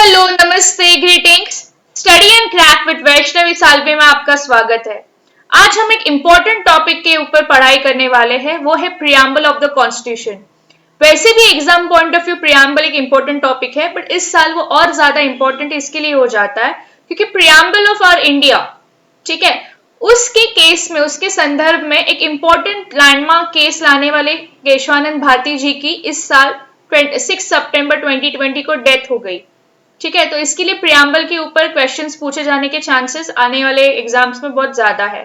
Hello, नमस्ते, greetings. Study and crack with Vaishnavi Salve में आपका स्वागत है। आज हम एक इम्पोर्टेंट टॉपिक के ऊपर पढ़ाई करने वाले हैं, वो है प्रियम्बल ऑफ द कॉन्स्टिट्यूशन। वैसे भी exam point of view preamble एक इम्पोर्टेंट टॉपिक है, बट इस साल वो और ज्यादा इम्पोर्टेंट इसके लिए हो जाता है क्योंकि प्रियम्बल ऑफ आवर इंडिया, ठीक है, उसके केस में, उसके संदर्भ में एक इम्पोर्टेंट लैंडमार्क केस लाने वाले केशवानंद भारती जी की इस साल 6 सितंबर 2020 को डेथ हो गई। ठीक है, तो इसके लिए प्रियम्बल के ऊपर क्वेश्चंस पूछे जाने के चांसेस आने वाले एग्जाम्स में बहुत ज्यादा है।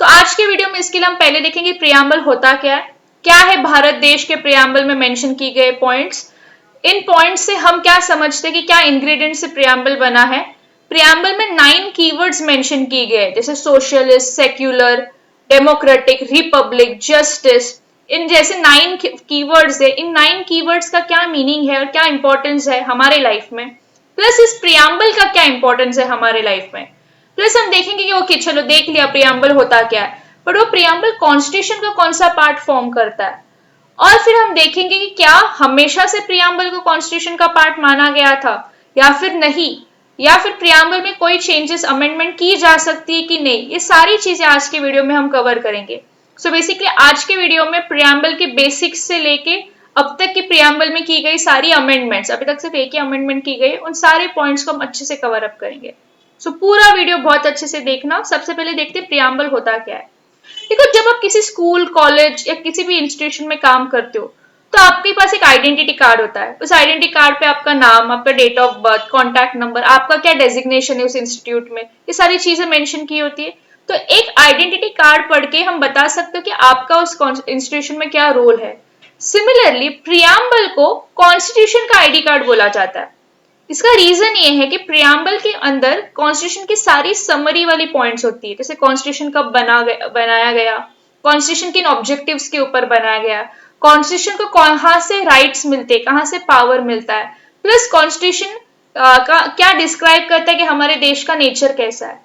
तो आज के वीडियो में इसके लिए हम पहले देखेंगे प्रियम्बल होता क्या है भारत देश के प्रियम्बल में मेंशन की गए पॉइंट्स। इन पॉइंट्स से हम क्या समझते हैं कि क्या इंग्रेडिएंट से प्रियम्बल बना है। प्रियम्बल में 9 कीवर्ड्स मेंशन किए गए, जैसे socialist, secular, democratic, republic, justice. इन जैसे 9 कीवर्ड्स है, इन 9 कीवर्ड्स का क्या मीनिंग है और क्या इंपॉर्टेंस है हमारे लाइफ में, प्लस इस प्रियम्बल का क्या इंपॉर्टेंस है हमारे लाइफ में। प्लस हम देखेंगे कि ओके चलो देख लिया प्रियम्बल होता क्या है, बट वो प्रियम्बल कॉन्स्टिट्यूशन का कौन सा पार्ट फॉर्म करता है। और फिर हम देखेंगे कि क्या हमेशा से प्रियम्बल को कॉन्स्टिट्यूशन का पार्ट माना गया था या फिर नहीं, या फिर प्रियम्बल में कोई चेंजेस अमेंडमेंट की जा सकती है कि नहीं। ये सारी चीजें आज के वीडियो में हम कवर करेंगे। सो बेसिकली आज के वीडियो में प्रियम्बल के बेसिक्स से लेके अब तक की प्रियम्बल में की गई सारी अमेंडमेंट्स, अभी तक सिर्फ एक ही अमेंडमेंट की गई, उन सारे पॉइंट्स को हम अच्छे से कवर अप करेंगे। सो पूरा वीडियो बहुत अच्छे से देखना। सबसे पहले देखते हैं प्रियम्बल होता क्या है। देखो, जब आप किसी स्कूल, कॉलेज या किसी भी इंस्टीट्यूशन में काम करते हो तो आपके पास एक आइडेंटिटी कार्ड होता है। उस आइडेंटिटी कार्ड पे आपका नाम, आपका date of birth, contact number, आपका क्या डेजिग्नेशन है उस इंस्टीट्यूट में, ये सारी चीजें मेंशन की होती है। तो एक आइडेंटिटी कार्ड पढ़ के हम बता सकते हो कि आपका उस इंस्टीट्यूशन में क्या रोल है। सिमिलरली प्रियम्बल को कॉन्स्टिट्यूशन का आईडी कार्ड बोला जाता है। इसका रीजन ये है कि प्रियम्बल के अंदर कॉन्स्टिट्यूशन की सारी समरी वाली पॉइंट्स होती है, जैसे कॉन्स्टिट्यूशन कब बनाया गया, कॉन्स्टिट्यूशन किन ऑब्जेक्टिव्स के ऊपर बनाया गया, कॉन्स्टिट्यूशन को कहां से राइट्स मिलते हैं, कहां से पावर मिलता है, प्लस कॉन्स्टिट्यूशन का क्या डिस्क्राइब करता है कि हमारे देश का नेचर कैसा है।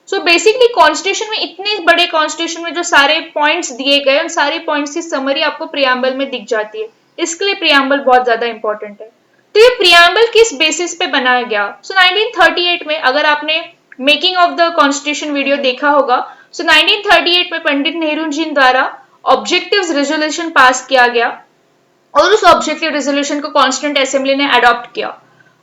सो बेसिकली कॉन्स्टिट्यूशन में, इतने बड़े कॉन्स्टिट्यूशन में जो सारे पॉइंट्स दिए गए, उन सारे पॉइंट्स की समरी आपको प्रियम्बल में दिख जाती है। इसके लिए प्रियम्बल बहुत ज्यादा इंपॉर्टेंट है। तो ये प्रियम्बल किस बेसिस पे बनाया गया। सो 1938 में, अगर आपने making of the constitution video देखा होगा, सो 1938 में पंडित नेहरू जी द्वारा ऑब्जेक्टिव्स रेजोल्यूशन पास किया गया और उस ऑब्जेक्टिव रेजोल्यूशन को कॉन्स्टिट्यूंट असेंबली ने अडॉप्ट किया।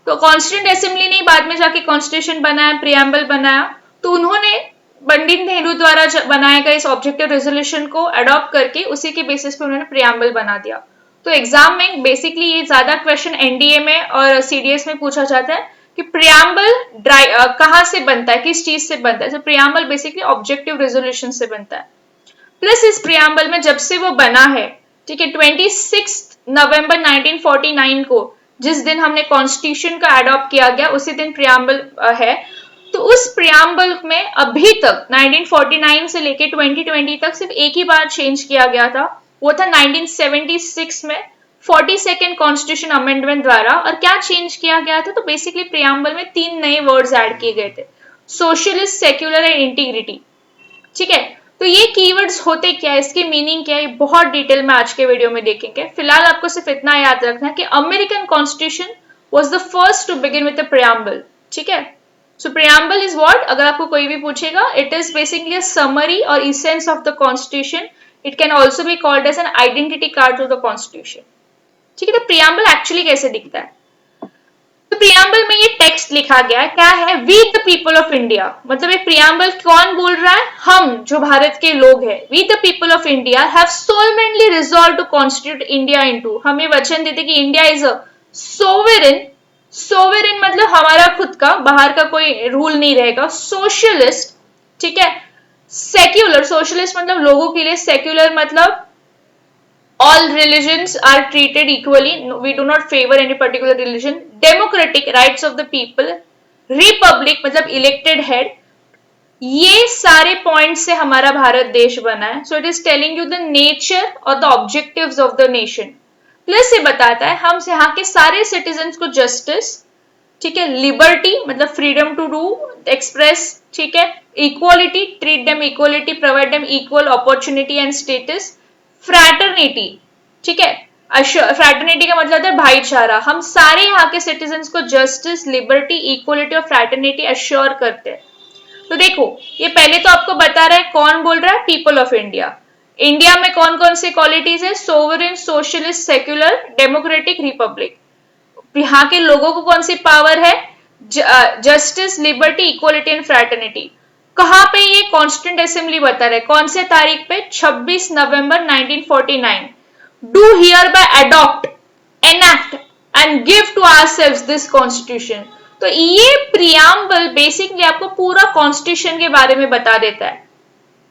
तो कॉन्स्टिट्यूंट असेंबली ने बाद में जाके कॉन्स्टिट्यूशन बनाया, प्रियम्बल बनाया। तो उन्होंने पंडित नेहरू द्वारा बनाए गए इस ऑब्जेक्टिव रेजोल्यूशन को अडॉप्ट करके उसी के बेसिस पे उन्होंने प्रियम्बल बना दिया। तो एग्जाम में बेसिकली ये ज्यादा क्वेश्चन एनडीए में और सीडीएस में पूछा जाता है कि प्रियम्बल कहां से बनता है, किस चीज से बनता है। तो प्रियम्बल बेसिकली ऑब्जेक्टिव रेजोल्यूशन से बनता है। प्लस इस प्रियम्बल में जब से वो बना है, ठीक है, 26 नवंबर 1949 को, जिस दिन हमने कॉन्स्टिट्यूशन का अडॉप्ट किया गया, उसी दिन प्रियम्बल है। तो उस प्रियम्बल में अभी तक 1949 से लेके 2020 तक सिर्फ एक ही बार चेंज किया गया था, वो था 1976 में 42nd कॉन्स्टिट्यूशन अमेंडमेंट द्वारा। और क्या चेंज किया गया था, तो बेसिकली प्रियम्बल में 3 नए वर्ड्स ऐड किए गए थे, सोशलिस्ट, सेक्युलर एंड इंटीग्रिटी। ठीक है, तो ये कीवर्ड्स होते क्या है, इसकी मीनिंग क्या है, बहुत डिटेल में आज के वीडियो में देखेंगे। फिलहाल आपको सिर्फ इतना याद रखना है कि American constitution was the first to begin with the preamble. ठीक है, सो प्रियम्बल इज व्हाट, अगर आपको कोई भी पूछेगा, it is basically a summary और essence of the constitution. It can also be called as an identity card to the constitution. ठीक है, तो प्रियम्बल एक्चुअली कैसे दिखता है। तो प्रियम्बल में ये टेक्स्ट लिखा गया है, क्या है, we the people of India. मतलब ये प्रियम्बल कौन बोल रहा है, हम जो भारत के लोग हैं। We the people of India have solemnly resolve to constitute India into, हम ये वचन देते कि इंडिया इज अ सोवेरेन, सोवेरेन मतलब हमारा खुद का, बाहर का कोई रूल नहीं रहेगा, सोशलिस्ट, ठीक है, सेक्युलर, सोशलिस्ट मतलब लोगों के लिए, सेक्युलर मतलब all religions are treated equally, we do not favor any particular religion, democratic, rights of the people, republic मतलब elected head। ये सारे पॉइंट से हमारा भारत देश बना है। So it is telling you the nature और the objectives of the nation. Plus ये बताता है हम यहाँ के सारे सिटीजन्स को जस्टिस, ठीक है, लिबर्टी मतलब फ्रीडम टू डू एक्सप्रेस, ठीक है, equality, treat them equality, provide them equal opportunity and status, fraternity, ठीक है, फ्रैटर्निटी का मतलब होता है भाईचारा। हम सारे यहाँ के सिटीजन्स को जस्टिस, लिबर्टी, इक्वलिटी और फ्रैटर्निटी अश्योर करते हैं। तो देखो, ये पहले तो आपको बता रहा है, कौन बोल रहा है? People of India. इंडिया में कौन कौन सी क्वालिटीज है? Sovereign, socialist, secular, democratic, Republic. यहाँ के लोगों को कौन सी पावर है? Justice, liberty, equality and fraternity. कहाँ पे? ये कॉन्स्टिट्यूंट असेंबली बता रहे, कौन से तारीख पे? 26 नवंबर 1949। Do here by adopt, enact and give to ourselves this constitution। तो ये प्रियम्बल बेसिकली आपको पूरा कॉन्स्टिट्यूशन के बारे में बता देता है,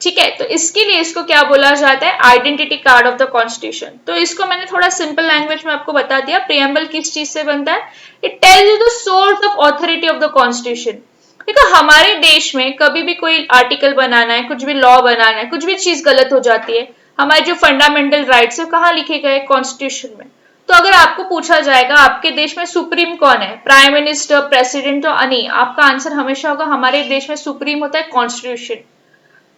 ठीक है। तो इसके लिए इसको क्या बोला जाता है? Identity card of the constitution. तो इसको मैंने थोड़ा सिंपल लैंग्वेज में आपको बता दिया। प्रियम्बल किस चीज से बनता है? It tells you the source of authority of the constitution. देखो, हमारे देश में कभी भी कोई आर्टिकल बनाना है, कुछ भी लॉ बनाना है, कुछ भी चीज गलत हो जाती है। हमारे जो फंडामेंटल राइट्स है कहाँ लिखे गए? कॉन्स्टिट्यूशन में। तो अगर आपको पूछा जाएगा आपके देश में सुप्रीम कौन है, प्राइम मिनिस्टर, प्रेसिडेंट, तो नहीं, आपका आंसर हमेशा होगा हमारे देश में सुप्रीम होता है कॉन्स्टिट्यूशन।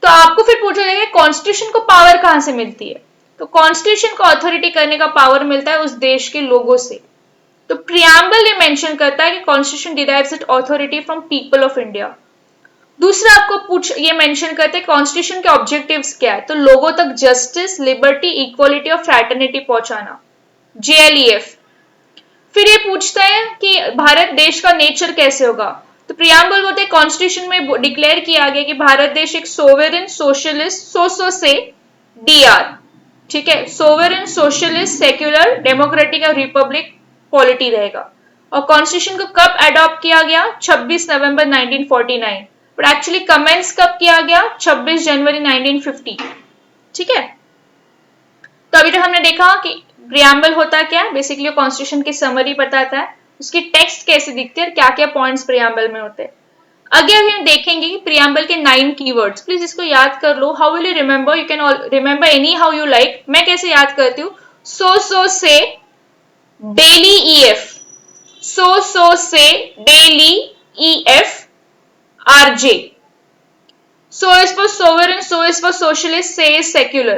तो आपको फिर पूछा जाएगा कॉन्स्टिट्यूशन को पावर कहां से मिलती है? तो कॉन्स्टिट्यूशन को अथॉरिटी करने का पावर मिलता है उस देश के लोगों से। तो प्रियम्बल ये मेंशन करता है कि constitution derives it authority from people of India. दूसरा आपको ये मेंशन करते हैं कॉन्स्टिट्यूशन के ऑब्जेक्टिव्स क्या है? तो लोगों तक जस्टिस, लिबर्टी, इक्वलिटी और फ्रैटर्निटी पहुंचाना, JLEF। फिर ये पूछता है कि भारत देश का नेचर कैसे होगा? तो प्रियम्बल बोलते हैं कॉन्स्टिट्यूशन में डिक्लेयर किया गया कि भारत देश एक सोवेरेन, सोशलिस्ट, से DR, ठीक है, सोवेरेन, सोशलिस्ट, सेक्युलर, डेमोक्रेटिक और रिपब्लिक पॉलिटी रहेगा। और कॉन्स्टिट्यूशन को कब अडॉप्ट किया गया? 26 नवंबर 1949। बट एक्चुअली कमेंट्स कब किया गया? 26 जनवरी 1950, ठीक है। तो अभी तक हमने देखा कि प्रियम्बल होता क्या है, बेसिकली कॉन्स्टिट्यूशन की समरी बताता है, उसकी टेक्स्ट कैसे दिखती है और क्या क्या पॉइंट्स प्रियम्बल में होते हैं। आगे हम देखेंगे कि प्रियम्बल के 9 कीवर्ड्स, प्लीज इसको याद कर लो। How will you remember? You can remember anyhow you like. मैं कैसे याद करती हूँ? Say daily EF, say daily EF, RJ। So is for sovereign, so is for socialist, say is secular,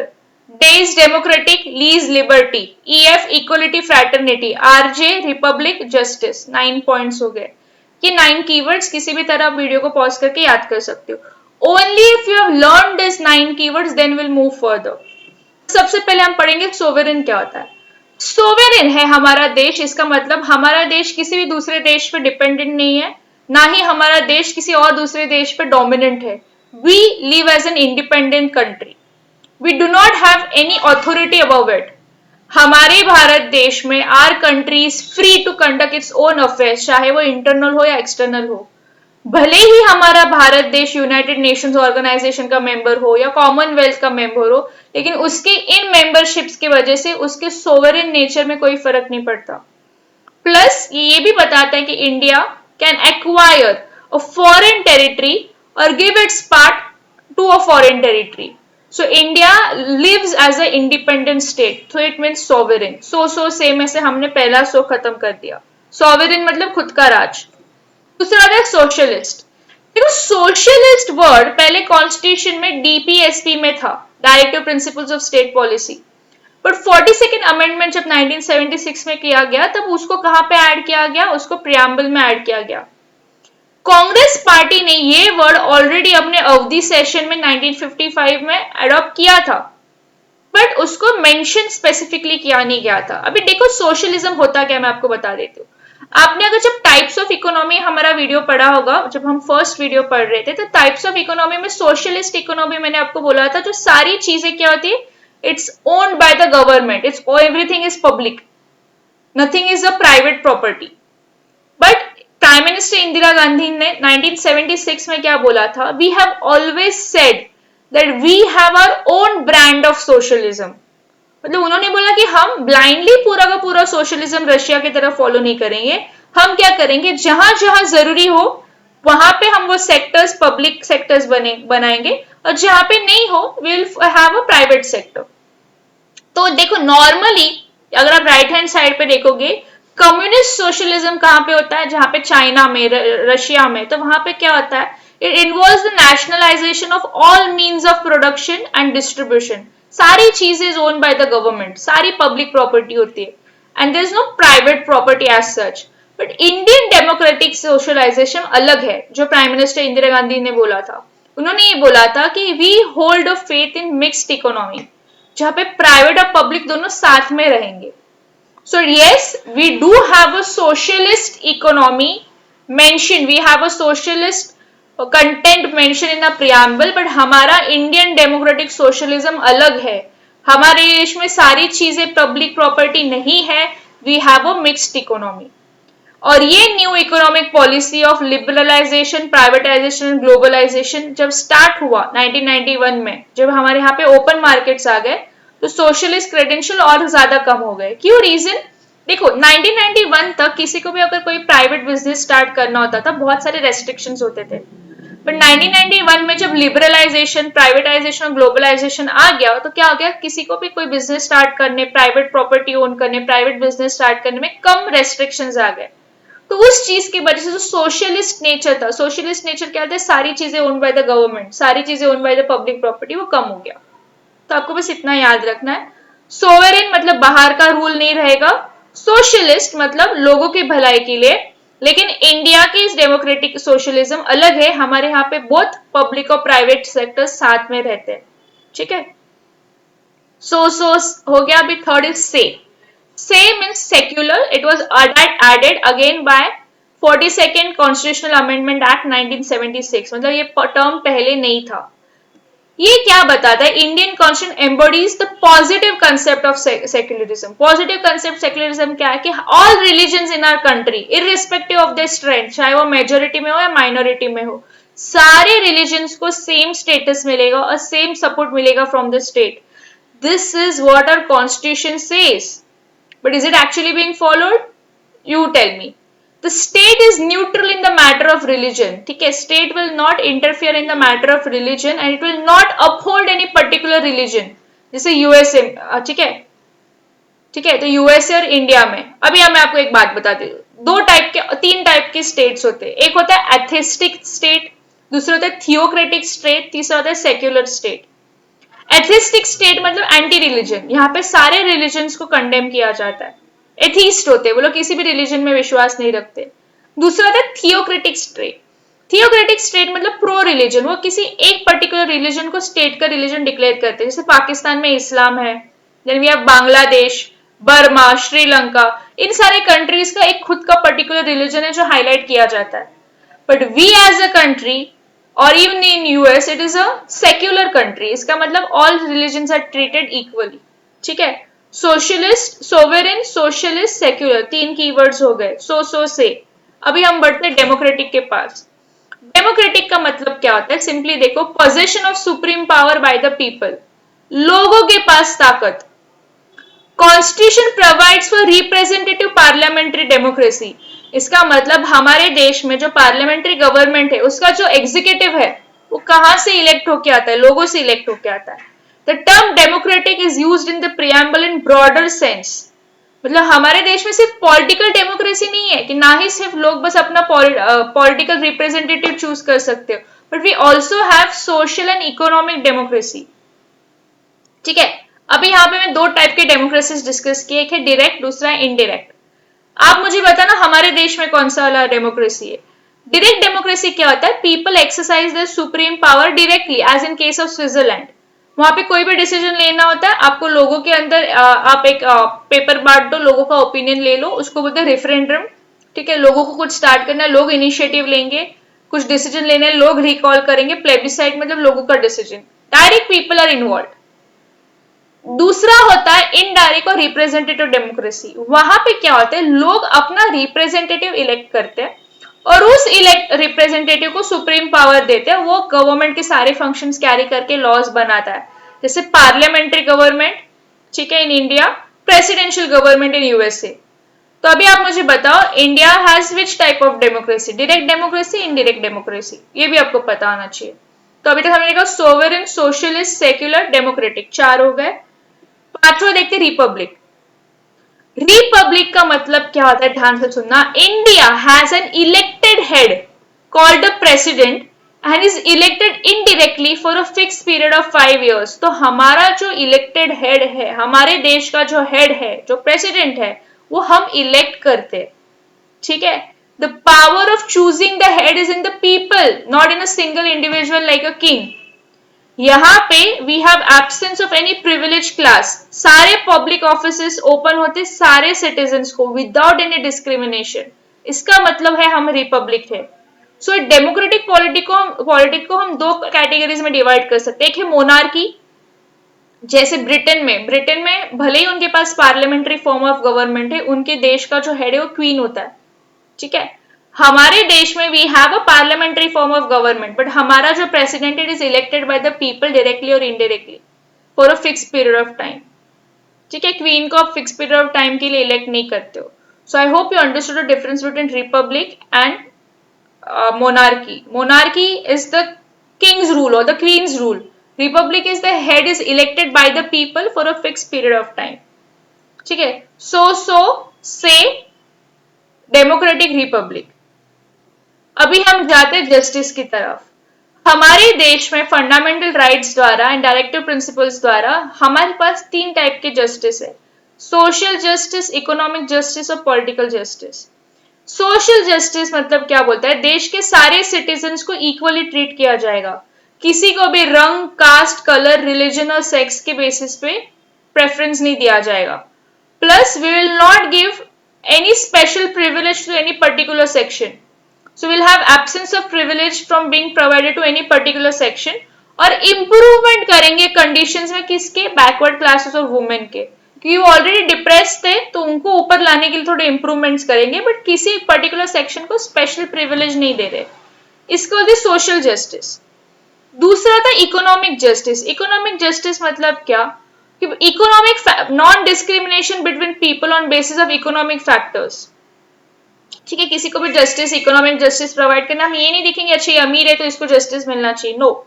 D is democratic, L is liberty, EF equality, fraternity, RJ republic, justice। 9 points हो गए। ये 9 keywords किसी भी तरह video को pause करके याद कर सकते हो। Only if you have learned these 9 keywords, then we'll move further। सबसे पहले हम पढ़ेंगे सोवेरेन क्या होता है। सोवेरेन है हमारा देश, इसका मतलब हमारा देश किसी भी दूसरे देश पे डिपेंडेंट नहीं है, ना ही हमारा देश किसी और दूसरे देश पे डोमिनेंट है। We live as an independent country. We do not have any authority above it. हमारे भारत देश में our country is free to conduct its own affairs, चाहे वो इंटरनल हो या एक्सटर्नल हो। भले ही हमारा भारत देश यूनाइटेड नेशंस ऑर्गेनाइजेशन का मेंबर हो या कॉमनवेल्थ का मेंबर हो, लेकिन उसके इन मेंबरशिप्स की वजह से उसके सोवरेन नेचर में कोई फर्क नहीं पड़ता। प्लस ये भी बताता है कि India can acquire a foreign territory or give its part to a foreign territory. So India lives as an independent state. So it means sovereign. से में से हमने पहला सो खत्म कर दिया। Sovereign मतलब खुद का राज। दूसरा है सोशलिस्ट। देखो, सोशलिस्ट वर्ड पहले कॉन्स्टिट्यूशन में DPSP में था, directive principles of state policy. But 42nd amendment जब 1976 में किया गया, तब उसको कहां पे ऐड किया गया? उसको प्रियम्बल में ऐड किया गया। कांग्रेस पार्टी ने ये वर्ड ऑलरेडी अपने अवधि सेशन में 1955 में अडॉप्ट किया था, बट उसको मेंशन स्पेसिफिकली किया नहीं गया था। अभी देखो सोशलिज्म होता क्या, मैं आपको बता देती हूँ। आपने अगर जब टाइप्स ऑफ इकोनॉमी हमारा वीडियो पढ़ा होगा, जब हम फर्स्ट वीडियो पढ़ रहे थे, तो टाइप्स ऑफ इकोनॉमी में सोशलिस्ट इकोनॉमी मैंने आपको बोला था, जो सारी चीजें क्या होती है? It's owned by the government, it's everything is public, nothing is a private property. But prime minister Indira Gandhi ने 1976 में क्या बोला था? We have always said that we have our own brand of socialism. मतलब उन्होंने बोला कि हम ब्लाइंडली पूरा का पूरा सोशलिज्म रशिया की तरफ फॉलो नहीं करेंगे। हम क्या करेंगे, जहां जहां जरूरी हो वहां पे हम वो सेक्टर्स, पब्लिक सेक्टर्स बनाएंगे, और जहां पे नहीं हो will have a private sector. तो देखो, नॉर्मली अगर आप राइट हैंड साइड पे देखोगे, कम्युनिस्ट सोशलिज्म कहां पे होता है? जहां पे चाइना में, रशिया में, तो वहां पे क्या होता है? It involves the nationalisation of all means of production and distribution. सारी चीजें ओन बाय द गवर्नमेंट, सारी पब्लिक प्रॉपर्टी होती है and there is no private property as such. But Indian democratic socialisation अलग है। जो प्राइम मिनिस्टर इंदिरा गांधी ने बोला था, उन्होंने ये बोला था कि we hold a faith in mixed economy, जहां पे प्राइवेट और पब्लिक दोनों साथ में रहेंगे। So yes, we do have a socialist economy mentioned. We have a socialist content mentioned in the preamble, but हमारा इंडियन डेमोक्रेटिक सोशलिज्म अलग है। हमारे देश में सारी चीजें पब्लिक प्रॉपर्टी नहीं है। We have a mixed economy. और ये new economic policy of liberalisation, privatisation, globalisation जब स्टार्ट हुआ 1991 में, जब हमारे यहाँ पे ओपन मार्केट्स आ गए, तो सोशलिस्ट क्रेडेंशियल और ज्यादा कम हो गए। क्यों? रीजन देखो, 1991 तक किसी को भी अगर कोई प्राइवेट बिजनेस स्टार्ट करना होता था, बहुत सारे रेस्ट्रिक्शंस होते थे। बट 1991 में जब लिबरलाइजेशन, प्राइवेटाइजेशन और ग्लोबलाइजेशन आ गया, तो क्या हो गया, किसी को भी कोई बिजनेस स्टार्ट करने, प्राइवेट प्रॉपर्टी ओन करने, प्राइवेट बिजनेस स्टार्ट करने में कम रेस्ट्रिक्शंस आ गए। तो उस चीज की वजह से जो सोशलिस्ट नेचर था, सोशलिस्ट नेचर क्या था, सारी चीजें ओन बाय द गवर्नमेंट, सारी चीजें own by the public property, वो कम हो गया। तो आपको बस इतना याद रखना है। सोवरेन मतलब बाहर का रूल नहीं रहेगा, सोशलिस्ट मतलब लोगों की भलाई के लिए। लेकिन इंडिया की इस डेमोक्रेटिक सोशलिज्म अलग है। हमारे यहाँ पे बोथ पब्लिक और प्राइवेट सेक्टर साथ में रहते हैं। ठीक है, सो हो गया। अभी थर्ड इज से। Say means secular. It was added again by 42nd Constitutional Amendment Act 1976। मतलब ये टर्म पहले नहीं था। ये क्या बताता है? Indian constitution embodies the positive concept of secularism. Positive concept secularism क्या है कि all religions in our country irrespective of the strength, चाहे वो मेजोरिटी में हो या माइनॉरिटी में हो, सारे रिलीजन्स को सेम स्टेटस मिलेगा और सेम सपोर्ट मिलेगा from the state. This is what our constitution says. But is it actually being followed? You tell me. The state is neutral in the matter of religion. ठीक है, state will not interfere in the matter of religion and it will not uphold any particular religion. जैसे USA, ठीक है, ठीक है, तो USA और India में, अभी मैं आपको एक बात बताती हूँ, तीन टाइप के स्टेट्स होते हैं। एक होता है एथिस्टिक स्टेट, दूसरा होता है थियोक्रेटिक स्टेट, तीसरा होता है सेक्युलर स्टेट। एथिस्टिक स्टेट मतलब एंटी रिलीजन, यहाँ पे सारे रिलीजन्स को कंडेम किया जाता है। एथीस्ट होते हैं, वो लोग किसी भी रिलीजन में विश्वास नहीं रखते। दूसरा होता है थियोक्रेटिक स्टेट। थियोक्रेटिक स्टेट मतलब प्रो रिलीजन, वो किसी एक पर्टिकुलर रिलीजन को स्टेट का रिलीजन डिक्लेयर करते हैं। जैसे पाकिस्तान में इस्लाम है, then we have Bangladesh, Burma, Sri Lanka, इन सारे कंट्रीज का एक खुद का पर्टिकुलर रिलीजन है जो हाईलाइट किया जाता है। But we as a country or even in US it is a secular country। इसका मतलब all religions are treated equally। ठीक है, सोशलिस्ट, सोवेरेन, सोशलिस्ट, सेक्युलर, तीन कीवर्ड्स हो गए। से अभी हम बढ़ते हैं डेमोक्रेटिक के पास। डेमोक्रेटिक का मतलब क्या होता है? सिंपली देखो, position of supreme power bye the people, लोगों के पास ताकत। Constitution provides for representative parliamentary democracy. इसका मतलब हमारे देश में जो पार्लियामेंट्री गवर्नमेंट है, उसका जो एग्जीक्यूटिव है, वो कहां से इलेक्ट होके आता है? लोगों से इलेक्ट होके आता है। The term democratic is used in the preamble in broader sense. मतलब हमारे देश में सिर्फ पॉलिटिकल डेमोक्रेसी नहीं है कि ना ही सिर्फ लोग बस अपना पॉलिटिकल रिप्रेजेंटेटिव चूज कर सकते हो, but we also have social and economic democracy. ठीक है, अभी यहाँ पे मैं दो टाइप के डेमोक्रेसी डिस्कस किए, एक है डायरेक्ट, दूसरा है इनडायरेक्ट। आप मुझे बताना हमारे देश में कौन सा वाला डेमोक्रेसी है? डायरेक्ट डेमोक्रेसी क्या होता है? People exercise the supreme power directly, as in case of Switzerland. वहां पे कोई भी डिसीजन लेना होता है, आपको लोगों के अंदर आप एक पेपर बांट दो, लोगों का ओपिनियन ले लो, उसको बोलते हैं रेफरेंडम। ठीक है, लोगों को कुछ स्टार्ट करना है, लोग इनिशिएटिव लेंगे, कुछ डिसीजन लेने, लोग रिकॉल करेंगे। प्लेबिसाइट मतलब लोगों का decision, direct people are involve. दूसरा होता है इनडायरेक्ट और रिप्रेजेंटेटिव डेमोक्रेसी। वहां पे क्या होता है? लोग अपना रिप्रेजेंटेटिव इलेक्ट करते हैं और उस इलेक्ट रिप्रेजेंटेटिव को सुप्रीम पावर देते हैं। वो गवर्नमेंट के सारे फंक्शंस कैरी करके लॉज बनाता है। जैसे पार्लियामेंट्री गवर्नमेंट, ठीक है, in India, presidential government in USA. तो अभी आप मुझे बताओ, India has which type of democracy? Direct democracy, indirect democracy, ये भी आपको पता होना चाहिए। तो अभी तक हमने देखा सोवरेन, सोशलिस्ट, सेक्युलर, डेमोक्रेटिक, चार हो गए। पांचवा देखते रिपब्लिक। रिपब्लिक का मतलब क्या होता है? ध्यान से सुनना। India has an elected head called a president and is elected indirectly for a fixed period of 5 years. तो हमारा जो इलेक्टेड हेड है, हमारे देश का जो हेड है, जो प्रेसिडेंट है, वो हम इलेक्ट करते हैं, ठीक है. The power of choosing the head is in the people, not in a single individual like a king. यहाँ पे we have absence of any privilege class. सारे पब्लिक ऑफिसेस ओपन होते सारे सिटीजन्स को विदाउट एनी डिस्क्रिमिनेशन. इसका मतलब है हम रिपब्लिक है. सो डेमोक्रेटिक पॉलिटिक को हम दो कैटेगरीज में डिवाइड कर सकते हैं. एक है मोनार्की, जैसे ब्रिटेन में भले ही उनके पास पार्लियामेंट्री फॉर्म ऑफ गवर्नमेंट है, उनके देश का जो हेड है वो क्वीन होता है, ठीक है. हमारे देश में we have a parliamentary form of government, but हमारा जो president is elected by the people directly और indirectly for a fix period of time, ठीक है. क्वीन को आप फिक्स पीरियड ऑफ टाइम के लिए इलेक्ट नहीं करते हो. So I hope you understood the difference between republic and monarchy. Monarchy is the king's rule or the queen's rule. Republic is the head is elected by the people for a fixed period of time. ठीक है. So say democratic republic. अभी हम जाते हैं justice की तरफ. हमारे देश में फंडामेंटल राइट्स द्वारा एंड डायरेक्टिव प्रिंसिपल्स द्वारा हमारे पास 3 टाइप के जस्टिस है. सोशल जस्टिस, इकोनॉमिक जस्टिस और पॉलिटिकल जस्टिस. सोशल जस्टिस मतलब क्या बोलता है, देश के सारे सिटीजन्स को इक्वली ट्रीट किया जाएगा. किसी को भी रंग, कास्ट, कलर, रिलीजन और सेक्स के बेसिस पे प्रेफरेंस नहीं दिया जाएगा. Plus we will not give any special privilege to any particular section. So will have absence of privilege from being provided to any particular section. और improvement करेंगे conditions में किसके, बैकवर्ड क्लासेस और women के, कि वो ऑलरेडी डिप्रेस थे तो उनको ऊपर लाने के लिए थोड़े इंप्रूवमेंट्स करेंगे, बट किसी पर्टिकुलर सेक्शन को स्पेशल प्रिविलेज नहीं दे रहे. इसको बोलते सोशल जस्टिस. दूसरा था इकोनॉमिक जस्टिस. इकोनॉमिक जस्टिस मतलब क्या, कि economic non discrimination between people on basis of economic factors, ठीक है. किसी को भी जस्टिस, इकोनॉमिक जस्टिस प्रोवाइड करना. हम ये नहीं देखेंगे अच्छा ये अमीर है तो इसको जस्टिस मिलना चाहिए. No,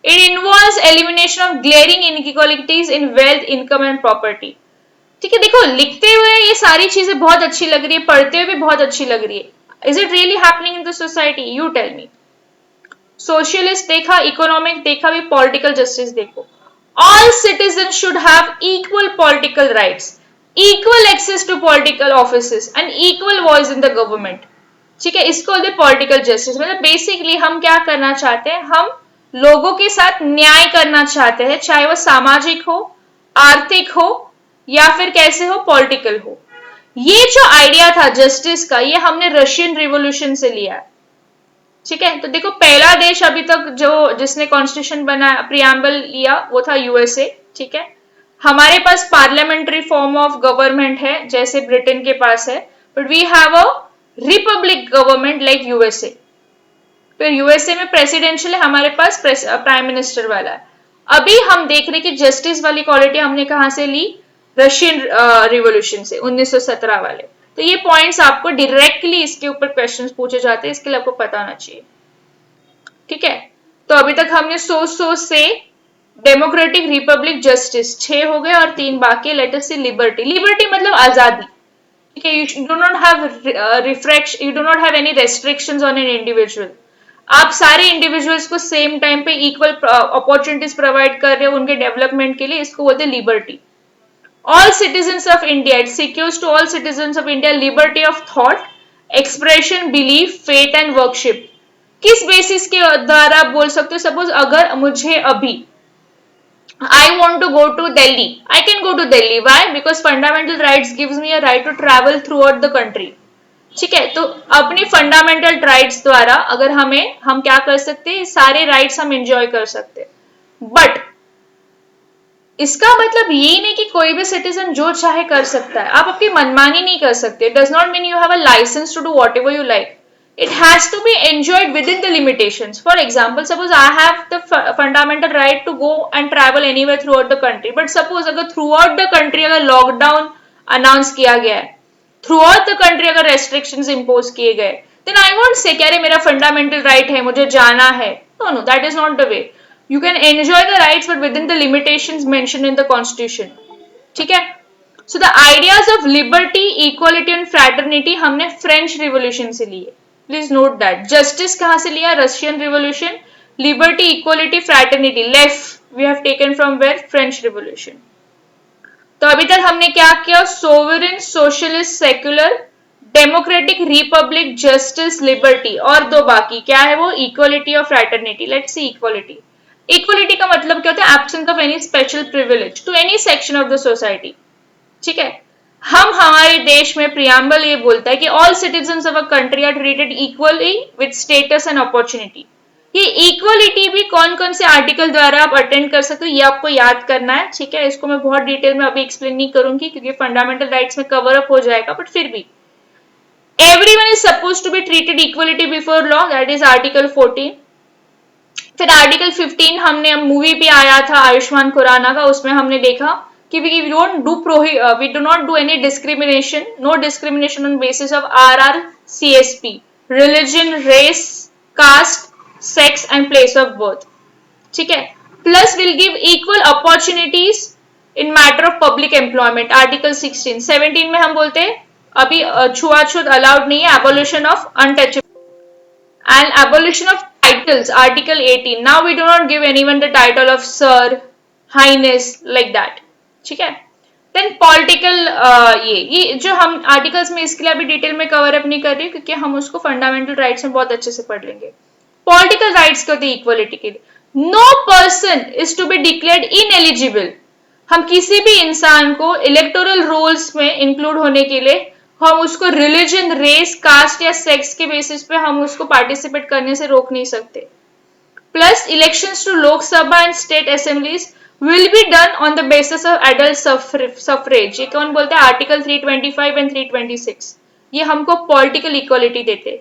it involves elimination of glaring inequalities in wealth, income and property. ठीक है. देखो लिखते हुए ये सारी चीजें बहुत अच्छी लग रही है, पढ़ते हुए भी बहुत अच्छी लग रही है. Is it really happening in the society? You tell me. Socialist देखा, इकोनॉमिक देखा, भी पॉलिटिकल जस्टिस देखो. All citizen should have equal political rights, equal access to political offices and equal voice in the government. ठीक है. इसको बोलते political justice. मतलब basically हम क्या करना चाहते हैं, हम लोगों के साथ न्याय करना चाहते हैं, चाहे वो सामाजिक हो, आर्थिक हो, या फिर कैसे हो, पॉलिटिकल हो. ये जो आइडिया था जस्टिस का, ये हमने रशियन रिवॉल्यूशन से लिया है. ठीक है. तो देखो पहला देश अभी तक जो जिसने कॉन्स्टिट्यूशन बनाया, प्रियम्बल लिया, वो था यूएसए. ठीक है. हमारे पास पार्लियामेंट्री फॉर्म ऑफ गवर्नमेंट है जैसे ब्रिटेन के पास है, but we have a republic government like USA. फिर यूएसए में प्रेसिडेंशियल है, हमारे पास प्राइम मिनिस्टर वाला है. अभी हम देख रहे कि जस्टिस वाली क्वालिटी हमने कहां से ली, रशियन रिवॉल्यूशन से, 1917 वाले. तो ये पॉइंट्स आपको डायरेक्टली इसके ऊपर क्वेश्चंस पूछे जाते हैं, इसके लिए आपको पता होना चाहिए. ठीक है. तो अभी तक हमने सोच से डेमोक्रेटिक, रिपब्लिक, जस्टिस 6 हो गए और 3 बाकी. लेट अस सी लिबर्टी. लिबर्टी मतलब आजादी. ठीक है. You do not have you do not have any restrictions on an individual. आप सारे इंडिविजुअल्स को सेम टाइम पे इक्वल अपॉर्चुनिटीज प्रोवाइड कर रहे हो उनके डेवलपमेंट के लिए. इसको बोलते हैं liberty. All citizens of India, it secures to all citizens of India liberty of thought, expression, belief, faith and worship. किस बेसिस के द्वारा आप बोल सकते हो, सपोज अगर मुझे अभी I want to go to Delhi, I can go to Delhi. Why? Because fundamental rights gives me a right to travel throughout the country. ठीक है. तो अपनी फंडामेंटल राइट्स द्वारा अगर हम क्या कर सकते हैं, सारे राइट्स हम एंजॉय कर सकते हैं. बट इसका मतलब ये नहीं कि कोई भी सिटीजन जो चाहे कर सकता है. आप अपनी मनमानी नहीं कर सकते. Does not mean you have a licence to do whatever you like. It has to be enjoyed within the limitations. For example, suppose I have the fundamental right to go and travel anywhere throughout the country. But suppose अगर throughout the country अगर lockdown announce किया गया है, throughout the country अगर restrictions impose किए गए, then I won't say कि अरे मेरा fundamental right है, मुझे जाना है. No, that is not the way. You can enjoy the rights but within the limitations mentioned in the constitution. ठीक है. So the ideas of liberty, equality and fraternity हमने फ्रेंच रिवॉल्यूशन से लिए. Please note that. Justice कहां से लिया, Russian revolution. Liberty, equality, fraternity, left we have taken from where, French revolution. तो अभी तक हमने क्या किया, sovereign, socialist, secular, democratic, republic, justice, liberty, और दो बाकी क्या है वो, इक्वलिटी और fraternity. Let's see equality. Equality का मतलब क्या होता है, absence of any special privilege to any section of the society. ठीक है, हम हमारे देश में प्रियम्बल ये बोलता है कि all citizens of a country are treated equally with status and opportunity. ये इक्वलिटी भी कौन कौन से आर्टिकल द्वारा आप अटेंड कर सकते हो, ये आपको याद करना है। ठीक है, इसको मैं बहुत डिटेल में अभी एक्सप्लेन नहीं करूंगी क्योंकि फंडामेंटल राइट्स में कवर अप हो जाएगा, बट फिर भी everyone is suppose to be treated equality before law, that is article 14। फिर आर्टिकल 15 हमने मूवी भी आया था आयुष्मान खुराना का, उसमें हमने देखा कि we do not do any discrimination, no discrimination on basis of RRCSP, religion, race, caste, sex and place of birth. ठीक है, plus will give equal opportunities in matter of public employment, article 16। 17 में हम बोलते हैं अभी छुआछूत allowed नहीं है, abolition of untouchable and abolition of titles, article 18। now we do not give anyone the title of sir, highness, like that। ठीक है, देन पॉलिटिकल, ये जो हम आर्टिकल्स में इसके लिए अभी डिटेल में कवर अप नहीं कर रही क्योंकि हम उसको फंडामेंटल राइट्स में बहुत अच्छे से पढ़ लेंगे। पॉलिटिकल राइट्स के होते हैं इक्वलिटी के लिए, no person is to be declared ineligible. हम किसी भी इंसान को इलेक्टोरल रोल्स में इंक्लूड होने के लिए हम उसको रिलीजन, रेस, कास्ट या सेक्स के बेसिस पे हम उसको पार्टिसिपेट करने से रोक नहीं सकते। Plus elections to Lok Sabha and state assemblies will be done on the basis of adult suffrage। ये कौन बोलता है, आर्टिकल 325 एंड 326। ये हमको पॉलिटिकल इक्वलिटी देते।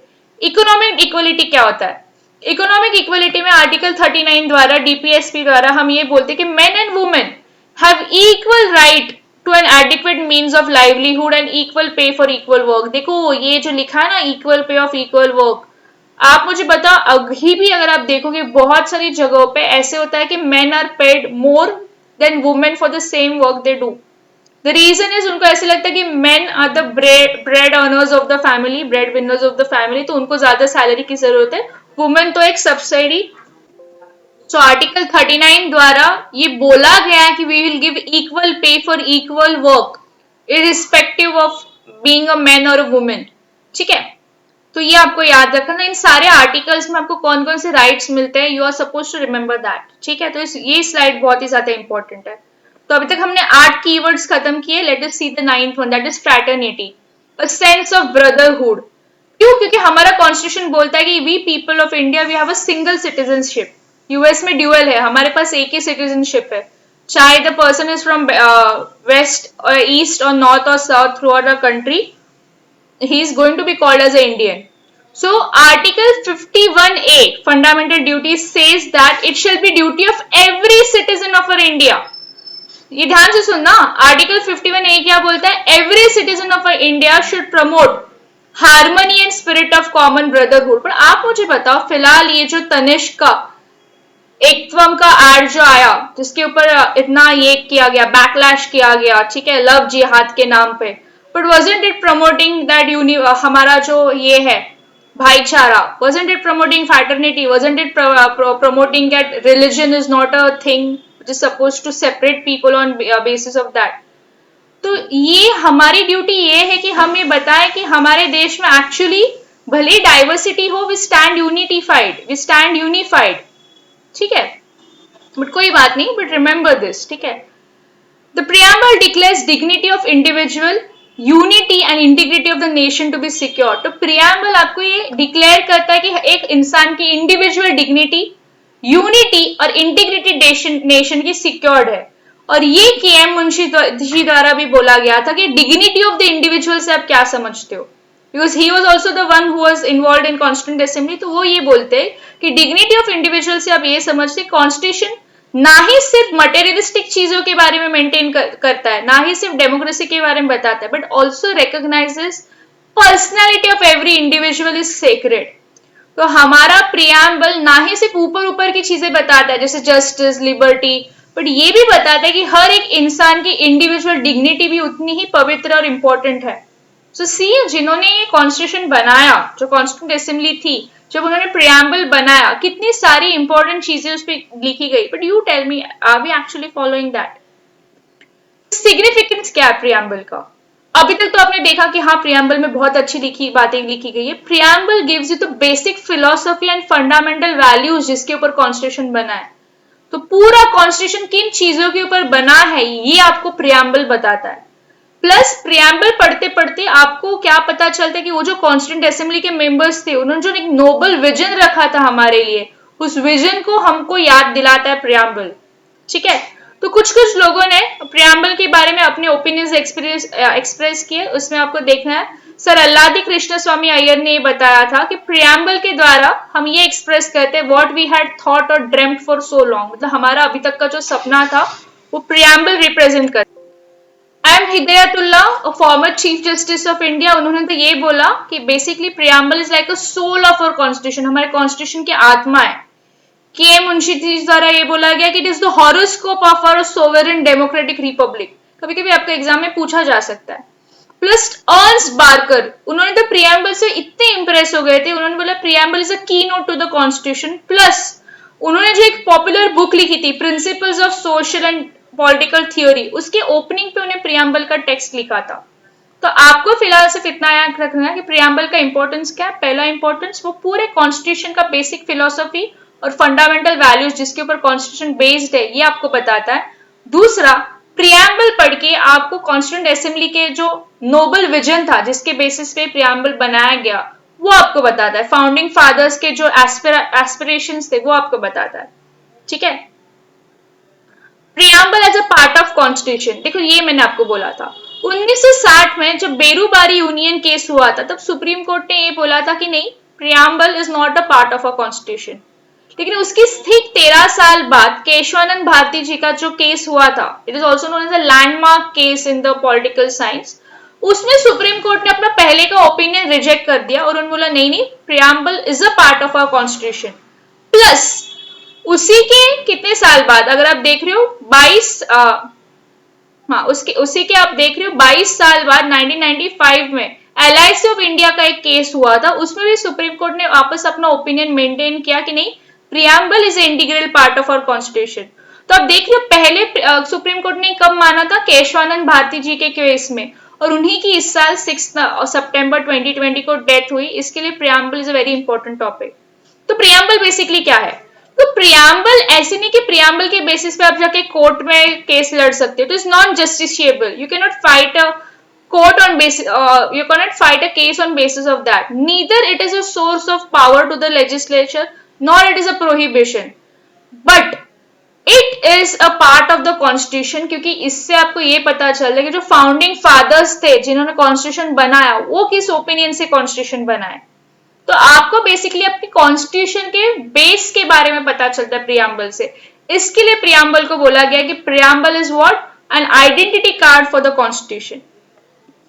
इकोनॉमिक इक्वलिटी क्या होता है, इकोनॉमिक इक्वलिटी में आर्टिकल 39 द्वारा, डीपीएसपी द्वारा हम ये बोलते हैं कि men and women have equal right to an adequate means of livelihood and equal pay for equal work. देखो ये जो लिखा है ना, equal pay of equal work, आप मुझे बताओ अभी भी अगर आप देखोगे बहुत सारी जगहों पे ऐसे होता है कि men are paid more than women for the same work they do. The reason is उनको ऐसे लगता है कि men are the bread earners of the family, bread winners of the family, तो उनको ज्यादा सैलरी की जरूरत है, वुमेन तो एक सब्सिडी। सो आर्टिकल 39 द्वारा ये बोला गया है कि we will give equal pay for equal work irrespective of being a man और अ वुमेन। ठीक है, तो ये आपको याद रखना, इन सारे आर्टिकल्स में आपको कौन कौन से राइट्स मिलते हैं, you are suppose to remember that. ठीक है, तो ये स्लाइड बहुत ही ज्यादा इंपॉर्टेंट है। तो अभी तक हमने 8 कीवर्ड्स खत्म किए, let us see the 9th one, that is fraternity, a sense of brotherhood. क्यों, क्योंकि हमारा कॉन्स्टिट्यूशन बोलता है कि we people of India we have a single citizenship. US में ड्यूअल है, हमारे पास एक ही सिटीजनशिप है, चाहे the person is from west और ईस्ट और नॉर्थ और south throughout the country, he is going to be called as an Indian. So article 51A fundamental duties says that it shall be duty of every citizen of our India। ये ध्यान से सुनना, article 51A क्या बोलता है, every citizen of India should promote harmony and spirit of common brotherhood. पर आप मुझे बताओ, फिलहाल ये जो तनिष्क का एकत्वम का एड जो आया जिसके ऊपर इतना ये किया गया, बैकलैश किया गया, ठीक है, लव जिहाद के नाम पे, but wasn't it promoting that हमारा जो ये है भाईचारा, wasn't it promoting fraternity, wasn't it promoting that religion is not a thing which is supposed to separate people on basis of that। तो ये हमारी ड्यूटी ये है कि हम ये बताएं कि हमारे देश में एक्चुअली भले डाइवर्सिटी हो, वी स्टैंड यूनिफाइड। ठीक है, बट कोई बात नहीं, बट रिमेंबर दिस। ठीक है, the preamble declares dignity of individual, unity and integrity of the nation to be secure. तो प्रियम्बल आपको ये डिक्लेयर करता है कि एक इंसान की इंडिविजुअल डिग्निटी, यूनिटी और इंटीग्रिटी नेशन की सिक्योर्ड है। और ये केएम मुंशी जी द्वारा भी बोला गया था कि डिग्निटी ऑफ द इंडिविजुअल से आप क्या समझते हो, because he was also the one who was involve in constituent assembly. तो वो ये बोलते कि डिग्निटी ऑफ इंडिविजुअल से आप ये समझते कॉन्स्टिट्यूशन ना ही सिर्फ मटेरियलिस्टिक चीजों के बारे में मेंटेन करता है, ना ही सिर्फ डेमोक्रेसी के बारे में बताता है, but also recognises personality of every individual is sacred. तो हमारा प्रियम्बल ना ही सिर्फ ऊपर की चीजें बताता है जैसे जस्टिस, लिबर्टी, बट ये भी बताता है कि हर एक इंसान की इंडिविजुअल डिग्निटी भी उतनी ही पवित्र और इंपॉर्टेंट है। सो सी जिन्होंने ये कॉन्स्टिट्यूशन बनाया, जो कॉन्स्टिट्यूंट असेंबली थी, जब उन्होंने प्रियम्बल बनाया, कितनी सारी इंपॉर्टेंट चीजें उस पर लिखी गई, but you tell me are we actually following that? Significance क्या है प्रियम्बल का? अभी तक तो आपने देखा कि हाँ प्रियम्बल में बहुत अच्छी लिखी बातें लिखी गई है। Preamble gives you the basic philosophy and fundamental values जिसके ऊपर कॉन्स्टिट्यूशन बना है। तो पूरा कॉन्स्टिट्यूशन किन चीजों के ऊपर बना है ये आपको प्रियम्बल बताता है। प्लस प्रियम्बल पढ़ते पढ़ते आपको क्या पता चलता है कि वो जो कॉन्स्टिट्यूंट असेंबली के मेंबर्स थे उन्होंने जो एक नोबल विजन रखा था हमारे लिए, उस विजन को हमको याद दिलाता है प्रियम्बल। ठीक है, तो कुछ कुछ लोगों ने प्रियम्बल के बारे में अपने ओपिनियंस एक्सप्रेस किए। उसमें आपको देखना है सर अल्लादी कृष्ण स्वामी अय्यर ने बताया था कि प्रियम्बल के द्वारा हम ये एक्सप्रेस करते हैं व्हाट वी हैड थॉट और ड्रीम्ड फॉर सो लॉन्ग, मतलब हमारा अभी तक का जो सपना था वो प्रियम्बल रिप्रेजेंट करता है। I am Hidayatullah, former chief justice of India, उन्होंने तो ये बोला कि basically preamble is like a soul of our constitution, हमारे कॉन्स्टिट्यूशन की आत्मा है। के मुंशी जी द्वारा ये बोला गया कि it is the horoscope of our sovereign democratic republic, कभी कभी आपके एग्जाम में पूछा जा सकता है। प्लस अर्न्स्ट बार्कर, उन्होंने तो प्रियम्बल से इतने इंप्रेस हो गए थे, उन्होंने बोला preamble is a key note to the constitution. Plus उन्होंने जो एक पॉपुलर बुक लिखी थी principles of social and political theory, उसके ओपनिंग पे उन्हें प्रियम्बल का टेक्स्ट लिखा था। तो आपको फिलहाल सिर्फ इतना याद रखना है कि प्रियम्बल का इंपॉर्टेंस क्या है। पहला इंपॉर्टेंस वो पूरे कॉन्स्टिट्यूशन का बेसिक फिलोसफी और फंडामेंटल वैल्यूज जिसके ऊपर कॉन्स्टिट्यूशन बेस्ड है ये आपको बताता है। दूसरा, प्रियम्बल पढ़ के आपको कॉन्स्टिट्यूंट असेंबली के जो नोबल विजन था जिसके बेसिस पे प्रियम्बल बनाया गया वो आपको बताता है। फाउंडिंग फादर्स के जो एस्पिरेशंस थे वो आपको बताता है। ठीक है, preamble as a part of constitution, देखो ये मैंने आपको बोला था 1960 में जब बेरूबारी यूनियन केस हुआ था तब सुप्रीम कोर्ट ने ये बोला था कि नहीं, preamble is not a part of a constitution. लेकिन उसकी ठीक 13 साल बाद केशवानंद भारती जी का जो केस हुआ था, it is also known as a landmark case in the political science, उसमें सुप्रीम कोर्ट ने अपना पहले का ओपिनियन रिजेक्ट कर दिया और उन्होंने बोला नहीं नहीं, preamble is a part of our constitution. Plus उसी के कितने साल बाद अगर आप देख रहे हो 22 उसी के आप देख रहे हो 22 साल बाद 1995 में LIC ऑफ इंडिया का एक केस हुआ था, उसमें भी सुप्रीम कोर्ट ने वापस अपना ओपिनियन मेंटेन किया कि नहीं, preamble is integral part of our constitution. तो आप देख रहे हो पहले सुप्रीम कोर्ट ने कब माना था, केशवानंद भारती जी के केस में, और उन्हीं की इस साल 6 सितंबर 2020 को डेथ हुई। इसके लिए preamble is a very important topic. तो प्रियम्बल बेसिकली क्या है? तो प्रियम्बल ऐसे नहीं कि प्रियम्बल के बेसिस पे आप जाके कोर्ट में केस लड़ सकते हो, तो it's not justiciable, you can not fight a court on basis you cannot fight a case on basis of that, neither it is a source of power to the legislature nor it is a prohibition, but it is a part of the constitution, क्योंकि इससे आपको ये पता चल रहा है कि जो फाउंडिंग फादर्स थे जिन्होंने कॉन्स्टिट्यूशन बनाया वो किस ओपिनियन से कॉन्स्टिट्यूशन बनाए। तो आपको बेसिकली अपनी कॉन्स्टिट्यूशन के बेस के बारे में पता चलता है प्रियम्बल से। इसके लिए प्रियम्बल को बोला गया कि preamble is what, N identity card for the constitution.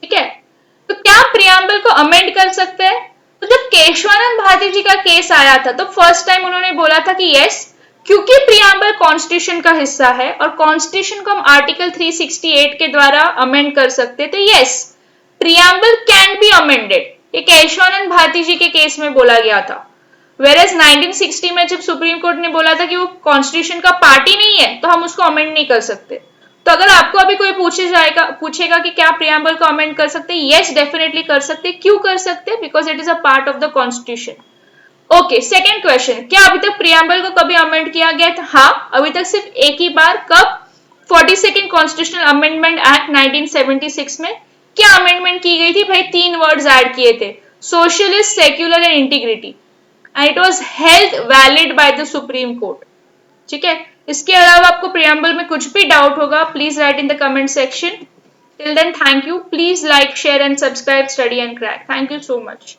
ठीक है, तो क्या प्रियम्बल को अमेंड कर सकते हैं? तो जब केशवानंद भारती जी का केस आया था तो फर्स्ट टाइम उन्होंने बोला था कि यस, क्योंकि प्रियम्बल कॉन्स्टिट्यूशन का हिस्सा है और कॉन्स्टिट्यूशन को हम आर्टिकल 368 के द्वारा अमेंड कर सकते हैं, तो yes, preamble can be amended. ये केशवानंद भारती जी के केस में बोला गया था। वेरएज 1960 में जब सुप्रीम कोर्ट ने बोला था कि वो कॉन्स्टिट्यूशन का पार्ट ही नहीं है तो हम उसको अमेंड नहीं कर सकते। तो अगर आपको अभी कोई पूछेगा कि क्या प्रियम्बल को अमेंड कर सकते हैं, यस डेफिनेटली कर सकते हैं। क्यों कर सकते हैं? Because it is a part of the constitution. Okay, second question, क्या अभी तक प्रियम्बल को कभी अमेंड किया गया था? हाँ, अभी तक सिर्फ एक ही बार। कब? 42nd कॉन्स्टिट्यूशनल अमेंडमेंट एक्ट 1976 में क्या अमेंडमेंट की गई थी भाई? 3 वर्ड्स ऐड किए थे, socialist, secular and integrity, and it was held valid by the supreme court. ठीक है, इसके अलावा आपको प्रियम्बल में कुछ भी डाउट होगा please write in the comment section. Till then thank you, please like, share and subscribe study and crack. Thank you so much.